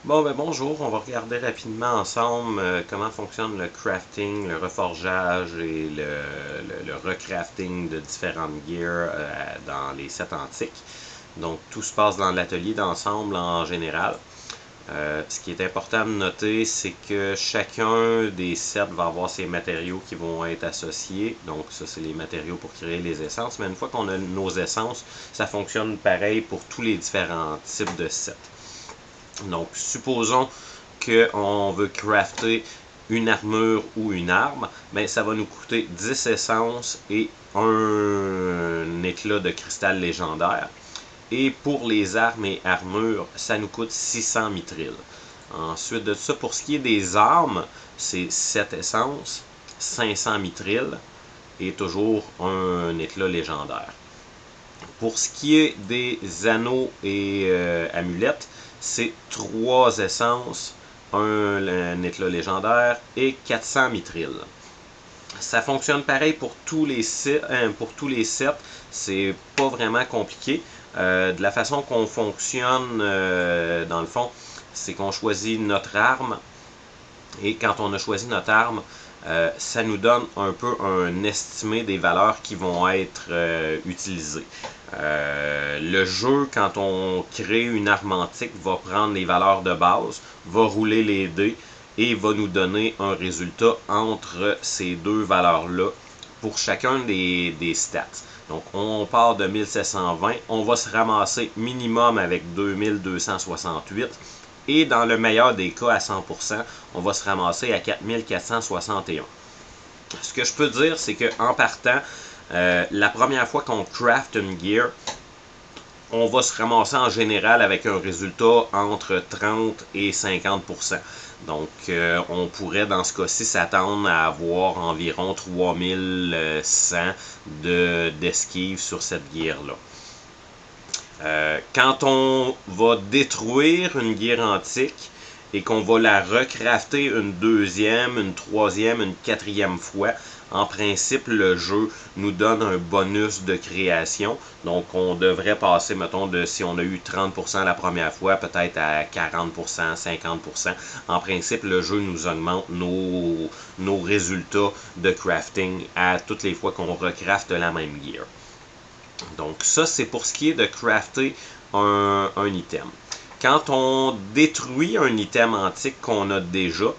Bon, ben bonjour, on va regarder rapidement ensemble comment fonctionne le crafting, le reforgeage et le recrafting de différentes gears dans les sets antiques. Donc tout se passe dans l'atelier d'ensemble en général. Ce qui est important de noter, c'est que chacun des sets va avoir ses matériaux qui vont être associés. Donc ça, c'est les matériaux pour créer les essences. Mais une fois qu'on a nos essences, ça fonctionne pareil pour tous les différents types de sets. Donc, supposons qu'on veut crafter une armure ou une arme, ben, ça va nous coûter 10 essences et un éclat de cristal légendaire. Et pour les armes et armures, ça nous coûte 600 mithril. Ensuite de ça, pour ce qui est des armes, c'est 7 essences, 500 mithril et toujours un éclat légendaire. Pour ce qui est des anneaux et amulettes, c'est 3 essences, un éclat légendaire et 400 mithril. Ça fonctionne pareil pour tous les sets. C'est pas vraiment compliqué. De la façon qu'on fonctionne, dans le fond, c'est qu'on choisit notre arme. Et quand on a choisi notre arme, ça nous donne un peu un estimé des valeurs qui vont être utilisées. Le jeu, quand on crée une arme antique, va prendre les valeurs de base, va rouler les dés et va nous donner un résultat entre ces deux valeurs-là pour chacun des stats. Donc on part de 1720, on va se ramasser minimum avec 2268 et dans le meilleur des cas à 100%, on va se ramasser à 4461. Ce que je peux dire, c'est qu'en partant, la première fois qu'on craft une gear, on va se ramasser en général avec un résultat entre 30 et 50%. Donc, on pourrait dans ce cas-ci s'attendre à avoir environ 3100 d'esquive sur cette gear-là. Quand on va détruire une gear antique et qu'on va la recrafter une deuxième, une troisième, une quatrième fois, en principe, le jeu nous donne un bonus de création. Donc, on devrait passer, mettons, si on a eu 30% la première fois, peut-être à 40%, 50%. En principe, le jeu nous augmente nos résultats de crafting à toutes les fois qu'on recrafte la même gear. Donc ça, c'est pour ce qui est de crafter un item. Quand on détruit un item antique qu'on a déjà,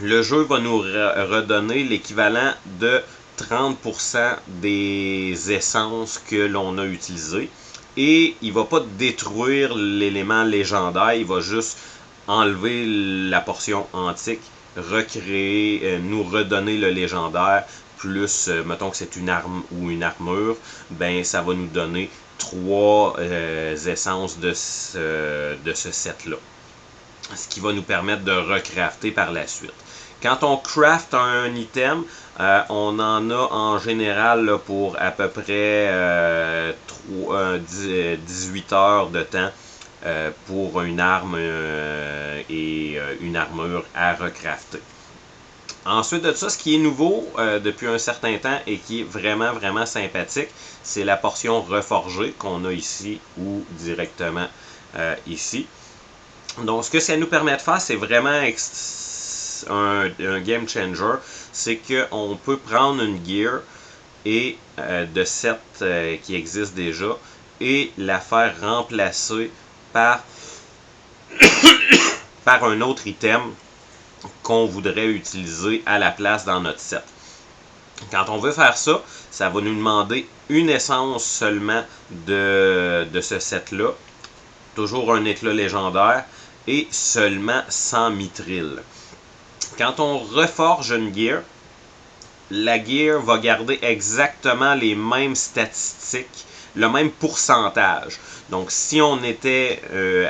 le jeu va nous redonner l'équivalent de 30% des essences que l'on a utilisées. Et il ne va pas détruire l'élément légendaire, il va juste enlever la portion antique, recréer, nous redonner le légendaire, plus, mettons que c'est une arme ou une armure, ben ça va nous donner 3 essences de ce set-là. Ce qui va nous permettre de recrafter par la suite. Quand on craft un item, on en a en général là, pour à peu près 18 heures de temps pour une arme et une armure à recrafter. Ensuite de ça, ce qui est nouveau depuis un certain temps et qui est vraiment, vraiment sympathique, c'est la portion reforgée qu'on a ici ou directement ici. Donc, ce que ça nous permet de faire, c'est vraiment un game changer. C'est qu'on peut prendre une gear et de set qui existe déjà et la faire remplacer par un autre item qu'on voudrait utiliser à la place dans notre set. Quand on veut faire ça, ça va nous demander une essence seulement de ce set-là. Toujours un éclat légendaire et seulement 100 mithril. Quand on reforge une gear, la gear va garder exactement les mêmes statistiques, le même pourcentage. Donc, si on était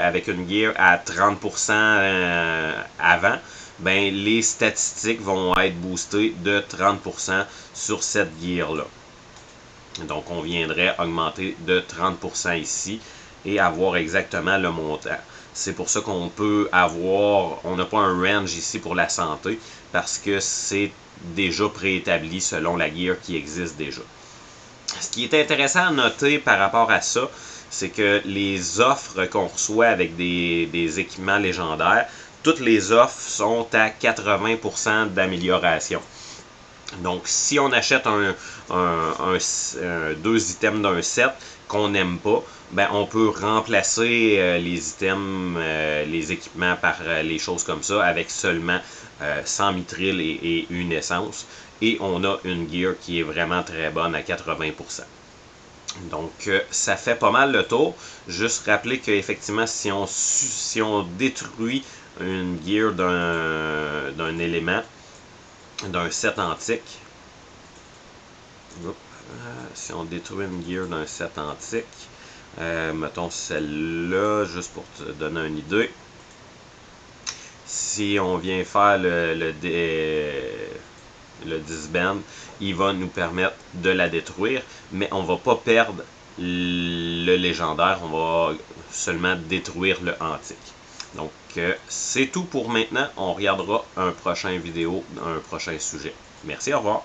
avec une gear à 30% avant, ben, les statistiques vont être boostées de 30% sur cette gear-là. Donc, on viendrait augmenter de 30% ici et avoir exactement le montant. C'est pour ça qu'on peut avoir, on n'a pas un range ici pour la santé, parce que c'est déjà préétabli selon la gear qui existe déjà. Ce qui est intéressant à noter par rapport à ça, c'est que les offres qu'on reçoit avec des équipements légendaires, toutes les offres sont à 80% d'amélioration. Donc, si on achète deux items d'un set qu'on n'aime pas, ben, on peut remplacer les items, les équipements par les choses comme ça avec seulement 100 mithril et une essence. Et on a une gear qui est vraiment très bonne à 80%. Donc, ça fait pas mal le tour. Juste rappeler qu'effectivement, si on détruit une gear d'un élément, d'un set antique, si on détruit une gear d'un set antique, mettons celle-là, juste pour te donner une idée, si on vient faire le disband, il va nous permettre de la détruire, mais on va pas perdre le légendaire, on va seulement détruire le antique. Donc c'est tout pour maintenant, on regardera un prochain vidéo, un prochain sujet. Merci, au revoir.